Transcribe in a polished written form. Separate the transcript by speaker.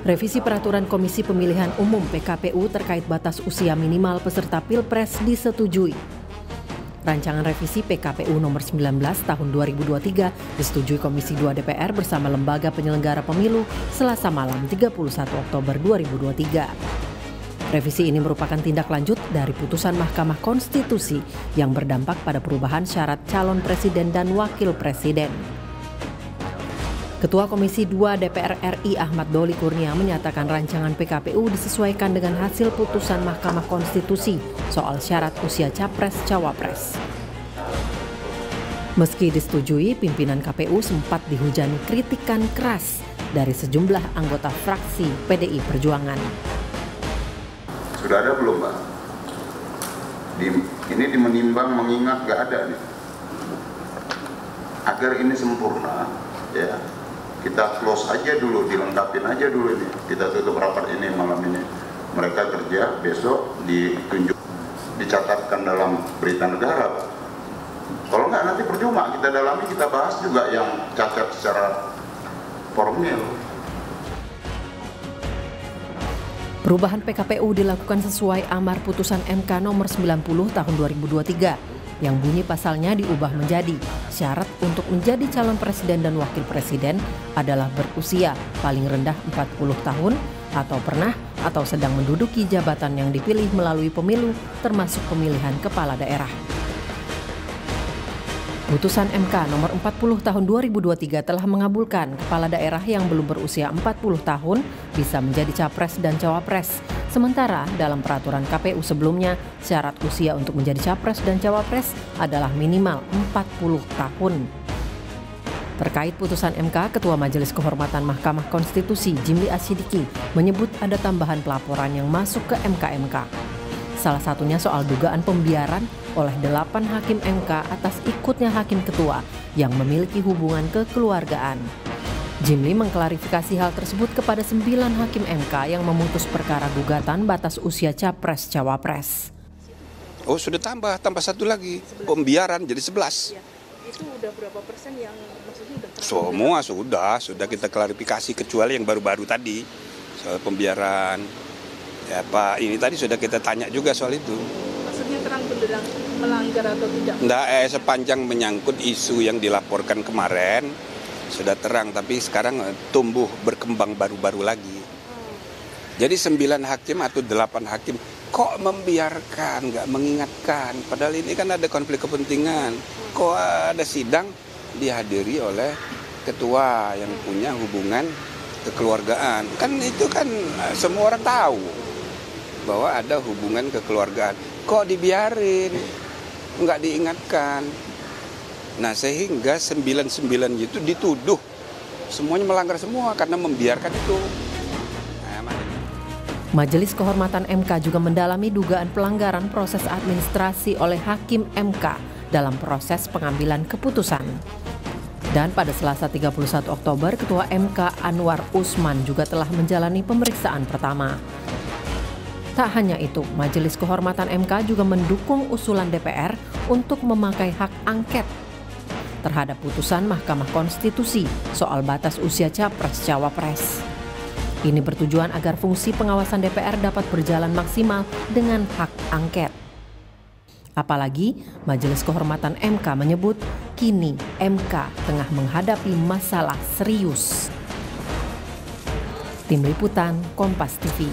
Speaker 1: Revisi peraturan Komisi Pemilihan Umum (PKPU) terkait batas usia minimal peserta Pilpres disetujui. Rancangan revisi PKPU nomor 19 tahun 2023 disetujui Komisi 2 DPR bersama Lembaga Penyelenggara Pemilu Selasa malam 31 Oktober 2023. Revisi ini merupakan tindak lanjut dari putusan Mahkamah Konstitusi yang berdampak pada perubahan syarat calon presiden dan wakil presiden. Ketua Komisi 2 DPR RI Ahmad Doli Kurnia menyatakan rancangan PKPU disesuaikan dengan hasil putusan Mahkamah Konstitusi soal syarat usia capres-cawapres. Meski disetujui, pimpinan KPU sempat dihujani kritikan keras dari sejumlah anggota fraksi PDI Perjuangan.
Speaker 2: Sudah ada belum, Mbak? Ini menimbang mengingat nggak ada nih. Agar ini sempurna, ya. Kita close aja dulu, dilengkapin aja dulu ini. Kita tutup rapat ini malam ini. Mereka kerja, besok ditunjuk, dicatatkan dalam berita negara. Kalau nggak nanti percuma, kita dalami, kita bahas juga yang cacat secara formil.
Speaker 1: Perubahan PKPU dilakukan sesuai amar putusan MK nomor 90 tahun 2023. Yang bunyi pasalnya diubah menjadi syarat untuk menjadi calon presiden dan wakil presiden adalah berusia paling rendah 40 tahun atau pernah atau sedang menduduki jabatan yang dipilih melalui pemilu termasuk pemilihan kepala daerah. Putusan MK nomor 40 tahun 2023 telah mengabulkan kepala daerah yang belum berusia 40 tahun bisa menjadi capres dan cawapres. Sementara dalam peraturan KPU sebelumnya, syarat usia untuk menjadi capres dan cawapres adalah minimal 40 tahun. Terkait putusan MK, Ketua Majelis Kehormatan Mahkamah Konstitusi Jimli Asyidiki menyebut ada tambahan pelaporan yang masuk ke MK. Salah satunya soal dugaan pembiaran oleh 8 hakim MK atas ikutnya hakim ketua yang memiliki hubungan kekeluargaan. Jimli mengklarifikasi hal tersebut kepada 9 hakim MK yang memutus perkara gugatan batas usia capres-cawapres.
Speaker 3: Oh, sudah tambah satu lagi, pembiaran jadi 11.
Speaker 4: Ya, itu udah berapa persen yang maksudnya
Speaker 3: Semua sudah kita klarifikasi kecuali yang baru-baru tadi soal pembiaran. Ya Pak, ini tadi sudah kita tanya juga soal itu.
Speaker 4: Maksudnya terang benderang melanggar atau tidak?
Speaker 3: Nggak, sepanjang menyangkut isu yang dilaporkan kemarin sudah terang, tapi sekarang tumbuh berkembang baru-baru lagi. Jadi 9 hakim atau 8 hakim kok membiarkan, nggak mengingatkan, padahal ini kan ada konflik kepentingan. Kok ada sidang dihadiri oleh ketua yang punya hubungan kekeluargaan. Kan itu kan semua orang tahu bahwa ada hubungan kekeluargaan. Kok dibiarin, nggak diingatkan. Nah, sehingga 99 itu dituduh semuanya melanggar semua karena membiarkan itu.
Speaker 1: Majelis Kehormatan MK juga mendalami dugaan pelanggaran proses administrasi oleh hakim MK dalam proses pengambilan keputusan. Dan pada Selasa 31 Oktober, Ketua MK Anwar Usman juga telah menjalani pemeriksaan pertama. Tak hanya itu, Majelis Kehormatan MK juga mendukung usulan DPR untuk memakai hak angket terhadap putusan Mahkamah Konstitusi soal batas usia capres-cawapres. Ini bertujuan agar fungsi pengawasan DPR dapat berjalan maksimal dengan hak angket. Apalagi Majelis Kehormatan MK menyebut kini MK tengah menghadapi masalah serius. Tim Liputan Kompas TV.